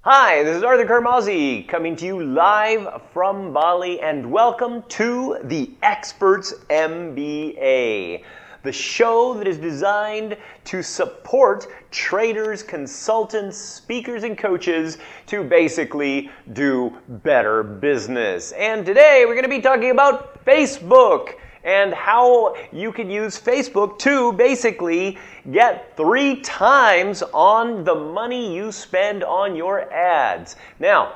Hi, this is Arthur Carmazzi coming to you live from Bali, and welcome to the Experts MBA, the show that is designed to support traders, consultants, speakers, and coaches to basically do better business. And today we're going to be talking about Facebook and how you can use Facebook to basically get 3 times on the money you spend on your ads. Now,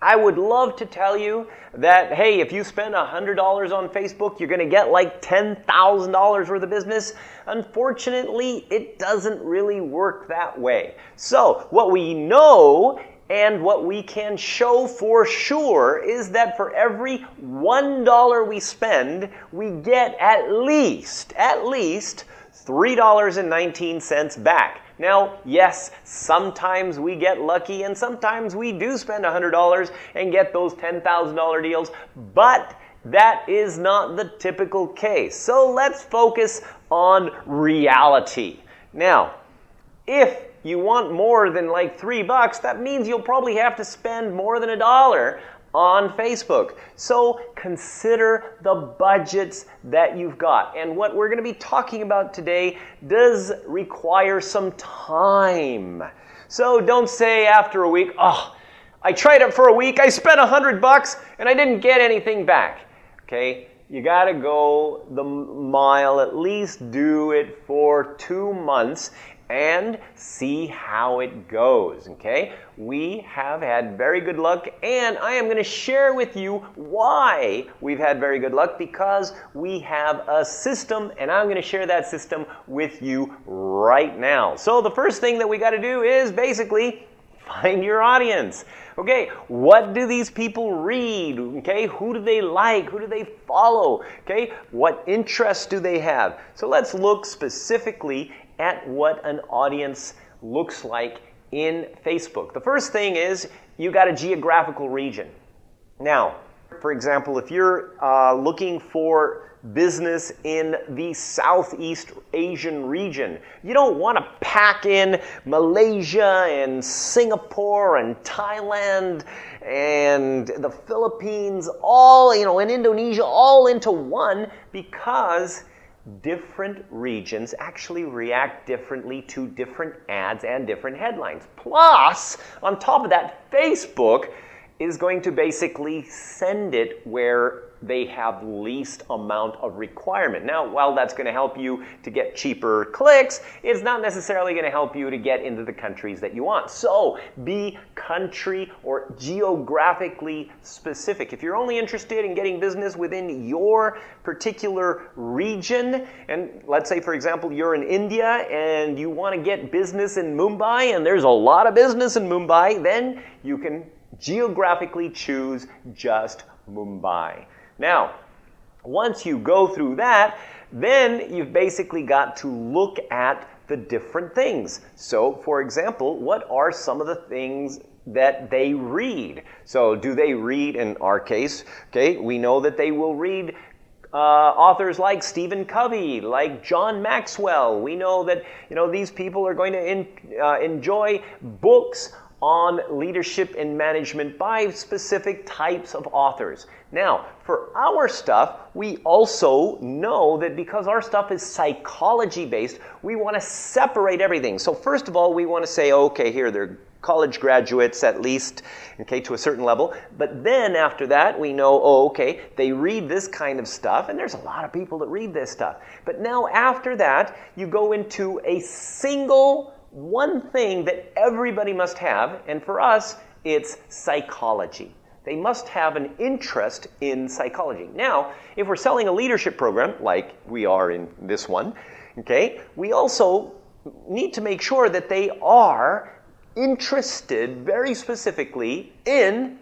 I would love to tell you that, hey, if you spend $100 on Facebook, you're going to get like $10,000 worth of business. Unfortunately, it doesn't really work that way. So, what we know and what we can show for sure is that for every $1 we spend, we get at least $3.19 back. Now, yes, sometimes we get lucky and sometimes we do spend $100 and get those $10,000 deals, but that is not the typical case. So let's focus on reality. Now, if you want more than like $3, that means you'll probably have to spend more than $1 on Facebook. So consider the budgets that you've got. And what we're going to be talking about today does require some time. So don't say after a week, oh, I tried it for a week, I spent $100 and I didn't get anything back. Okay? You got to go the mile, at least do it for 2 months and see how it goes, okay? We have had very good luck, and I am going to share with you why we've had very good luck, because we have a system, and I'm going to share that system with you right now. So the first thing that we got to do is basically find your audience. Okay, what do these people read? Okay, who do they like? Who do they follow? Okay, what interests do they have? So let's look specifically at what an audience looks like in Facebook. The first thing is you got a geographical region. Now, for example, if you're looking for business in the Southeast Asian region, you don't want to pack in Malaysia and Singapore and Thailand and the Philippines, all, and Indonesia all into one, because different regions actually react differently to different ads and different headlines. Plus, on top of that, Facebook is going to basically send it where they have least amount of requirement. Now, while that's going to help you to get cheaper clicks, it's not necessarily going to help you to get into the countries that you want. So be country or geographically specific. If you're only interested in getting business within your particular region, and let's say, for example, you're in India and you want to get business in Mumbai, and there's a lot of business in Mumbai, then you can geographically choose just Mumbai. Now, once you go through that, then you've basically got to look at the different things. So, for example, what are some of the things that they read? So, do they read, in our case, okay, we know that they will read authors like Stephen Covey, like John Maxwell. We know that, these people are going to enjoy books on leadership and management by specific types of authors. Now, for our stuff, we also know that because our stuff is psychology-based, we want to separate everything. So first of all, we want to say, okay, here, they're college graduates at least, okay, to a certain level. But then after that, we know, okay, they read this kind of stuff, and there's a lot of people that read this stuff. But now after that, you go into a single one thing that everybody must have, and for us, it's psychology. They must have an interest in psychology. Now, if we're selling a leadership program, like we are in this one, okay, we also need to make sure that they are interested very specifically in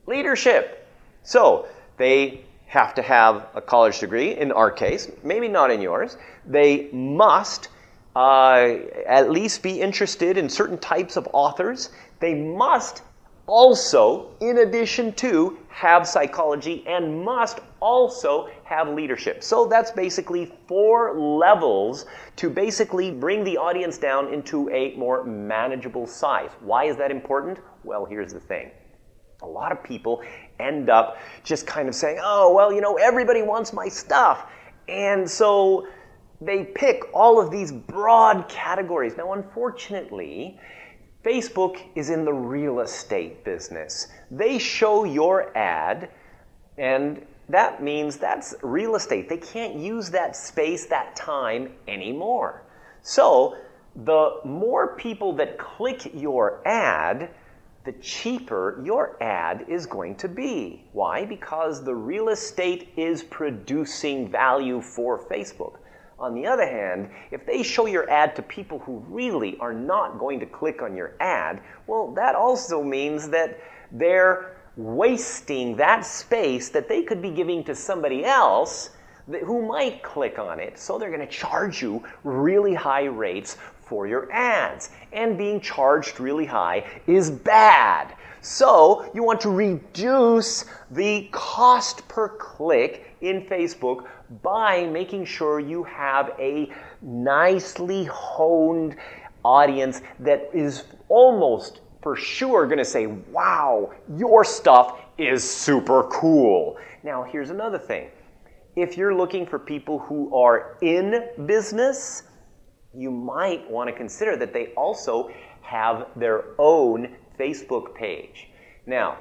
leadership. So, they have to have a college degree, in our case, maybe not in yours. They must at least be interested in certain types of authors. They must also, in addition to, have psychology and must also have leadership. So that's basically 4 levels to basically bring the audience down into a more manageable size. Why is that important? Well, here's the thing. A lot of people end up just kind of saying, oh, well, everybody wants my stuff. And so they pick all of these broad categories. Now, unfortunately, Facebook is in the real estate business. They show your ad, and that means that's real estate. They can't use that space, that time anymore. So the more people that click your ad, the cheaper your ad is going to be. Why? Because the real estate is producing value for Facebook. On the other hand, if they show your ad to people who really are not going to click on your ad, well, that also means that they're wasting that space that they could be giving to somebody else who might click on it. So they're going to charge you really high rates for your ads. And being charged really high is bad. So you want to reduce the cost per click in Facebook by making sure you have a nicely honed audience that is almost for sure going to say, wow, your stuff is super cool. Now, here's another thing. If you're looking for people who are in business, you might want to consider that they also have their own Facebook page. Now,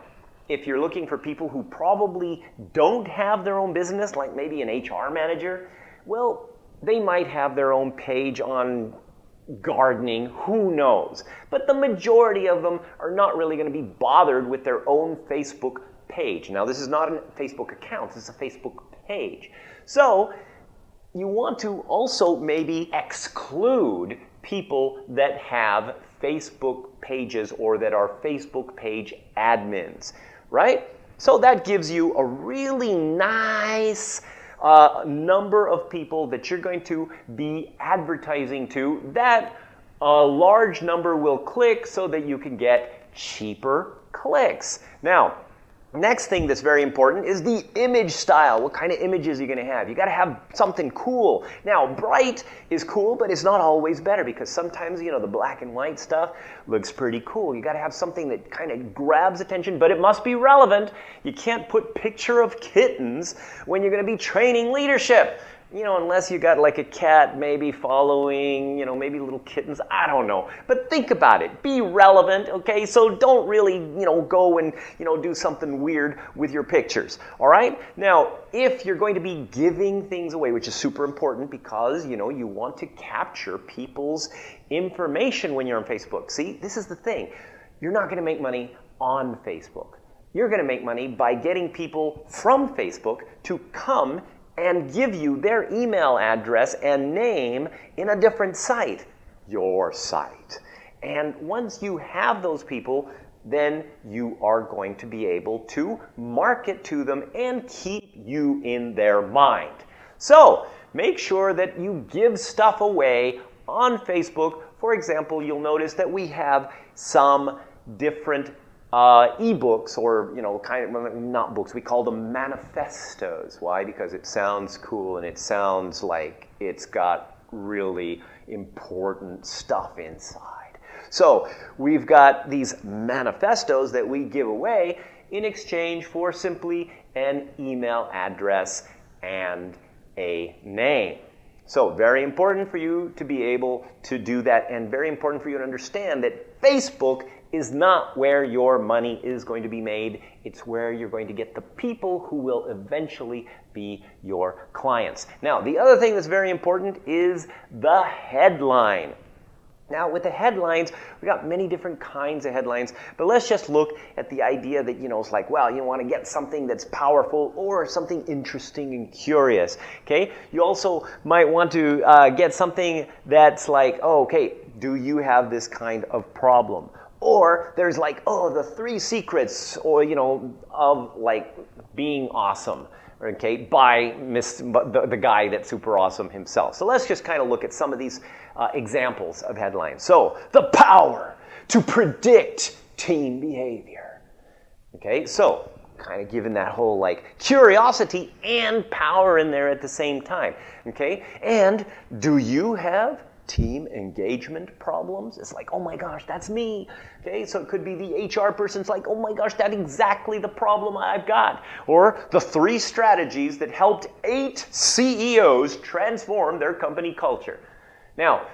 if you're looking for people who probably don't have their own business, like maybe an HR manager, well, they might have their own page on gardening, who knows? But the majority of them are not really going to be bothered with their own Facebook page. Now, this is not a Facebook account, this is a Facebook page. So, you want to also maybe exclude people that have Facebook pages or that are Facebook page admins, right? So that gives you a really nice number of people that you're going to be advertising to that a large number will click so that you can get cheaper clicks. Now, next thing that's very important is the image style. What kind of images are you going to have? You got to have something cool. Now, bright is cool, but it's not always better because sometimes, the black and white stuff looks pretty cool. You got to have something that kind of grabs attention, but it must be relevant. You can't put picture of kittens when you're going to be training leadership. Unless you got like a cat maybe following, maybe little kittens, I don't know. But think about it. Be relevant, okay? So don't really, go and, do something weird with your pictures, all right? Now, if you're going to be giving things away, which is super important because, you want to capture people's information when you're on Facebook. See, this is the thing. You're not going to make money on Facebook. You're going to make money by getting people from Facebook to come and give you their email address and name in a different site, your site. And once you have those people, then you are going to be able to market to them and keep you in their mind. So make sure that you give stuff away on Facebook. For example, you'll notice that we have some different ebooks or, kind of, not books, we call them manifestos. Why? Because it sounds cool and it sounds like it's got really important stuff inside. So we've got these manifestos that we give away in exchange for simply an email address and a name. So very important for you to be able to do that, and very important for you to understand that Facebook is not where your money is going to be made. It's where you're going to get the people who will eventually be your clients. Now, the other thing that's very important is the headline. Now, with the headlines, we got many different kinds of headlines, but let's just look at the idea that, it's like, well, you want to get something that's powerful or something interesting and curious, okay? You also might want to get something that's like, oh, okay, do you have this kind of problem? Or there's like, oh, the 3 secrets, or, of like being awesome, okay, by the guy that's super awesome himself. So let's just kind of look at some of these examples of headlines. So, the power to predict teen behavior. Okay, so kind of given that whole like curiosity and power in there at the same time. Okay, and do you have team engagement problems? It's like, oh my gosh, that's me. Okay, so it could be the HR person's like, oh my gosh, that's exactly the problem I've got. Or the 3 strategies that helped 8 CEOs transform their company culture. Now,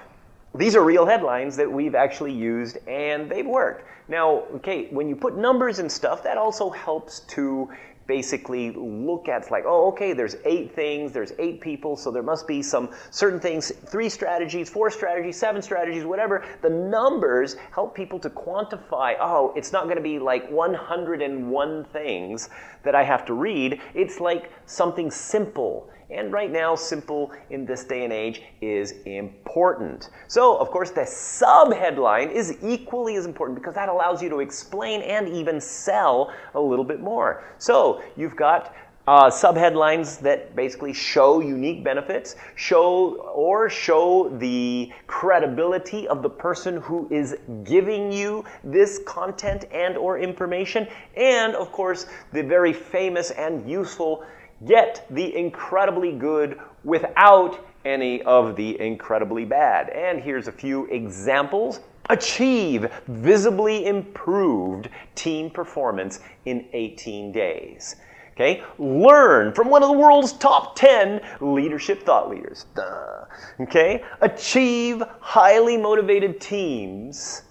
these are real headlines that we've actually used and they've worked. Now, okay, when you put numbers and stuff, that also helps to basically look at, like, oh, okay, there's 8 things, there's 8 people, so there must be some certain things, 3 strategies, 4 strategies, 7 strategies, whatever. The numbers help people to quantify, oh, it's not going to be like 101 things that I have to read. It's like something simple. And right now, simple in this day and age is important. So, of course, the subheadline is equally as important because that allows you to explain and even sell a little bit more. So, you've got subheadlines that basically show unique benefits, show the credibility of the person who is giving you this content and or information, and, of course, the very famous and useful get the incredibly good without any of the incredibly bad. And here's a few examples. Achieve visibly improved team performance in 18 days. Okay? Learn from one of the world's top 10 leadership thought leaders. Duh. Okay? Achieve highly motivated teams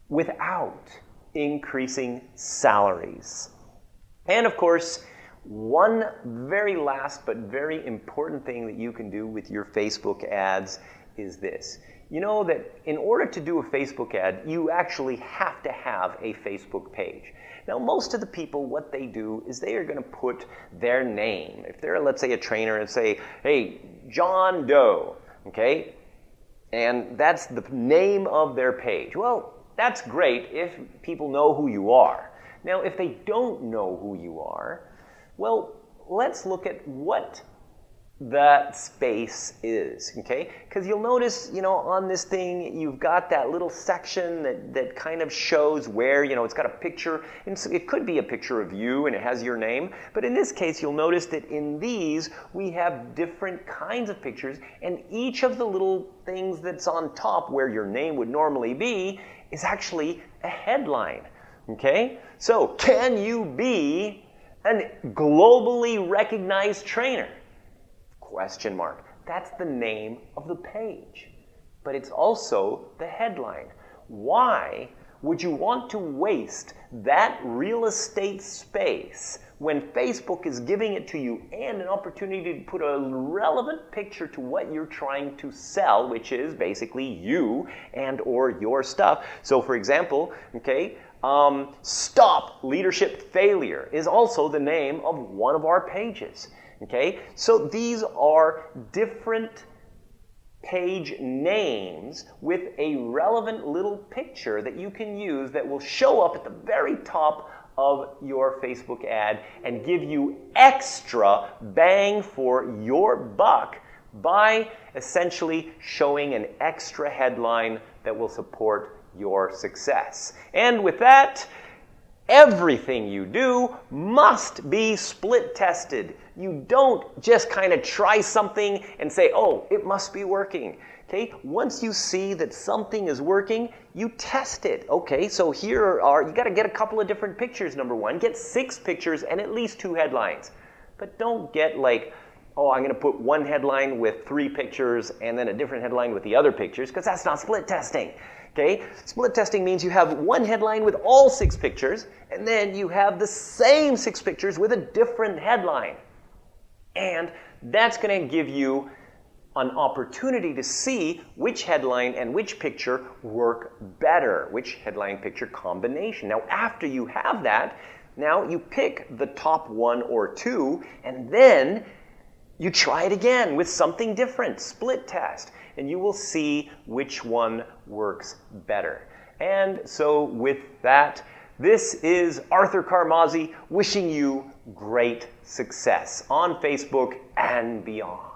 without increasing salaries. And of course, one very last but very important thing that you can do with your Facebook ads is this. You know that in order to do a Facebook ad, you actually have to have a Facebook page. Now, most of the people, what they do is they are going to put their name. If they're, let's say, a trainer and say, hey, John Doe, okay? And that's the name of their page. Well, that's great if people know who you are. Now, if they don't know who you are, well, let's look at what that space is, okay? Because you'll notice, on this thing, you've got that little section that kind of shows where, it's got a picture. And so it could be a picture of you and it has your name. But in this case, you'll notice that in these, we have different kinds of pictures. And each of the little things that's on top where your name would normally be is actually a headline, okay? So, can you be a globally recognized trainer? Question mark. That's the name of the page. But it's also the headline. Why would you want to waste that real estate space when Facebook is giving it to you and an opportunity to put a relevant picture to what you're trying to sell, which is basically you and or your stuff? So for example, okay, Stop Leadership Failure is also the name of one of our pages. Okay, so these are different page names with a relevant little picture that you can use that will show up at the very top of your Facebook ad and give you extra bang for your buck by essentially showing an extra headline that will support your success. And with that, everything you do must be split tested. You don't just kind of try something and say, oh, it must be working. Okay, once you see that something is working, you test it. Okay, so you got to get a couple of different pictures, number one. Get 6 pictures and at least 2 headlines. But don't get like, oh, I'm going to put one headline with 3 pictures and then a different headline with the other pictures, because that's not split testing. Okay, split testing means you have one headline with all 6 pictures, and then you have the same 6 pictures with a different headline. And that's going to give you an opportunity to see which headline and which picture work better, which headline picture combination. Now, after you have that, now you pick the top 1 or 2, and then you try it again with something different, split test, and you will see which one works better. And so with that, this is Arthur Carmazzi wishing you great success on Facebook and beyond.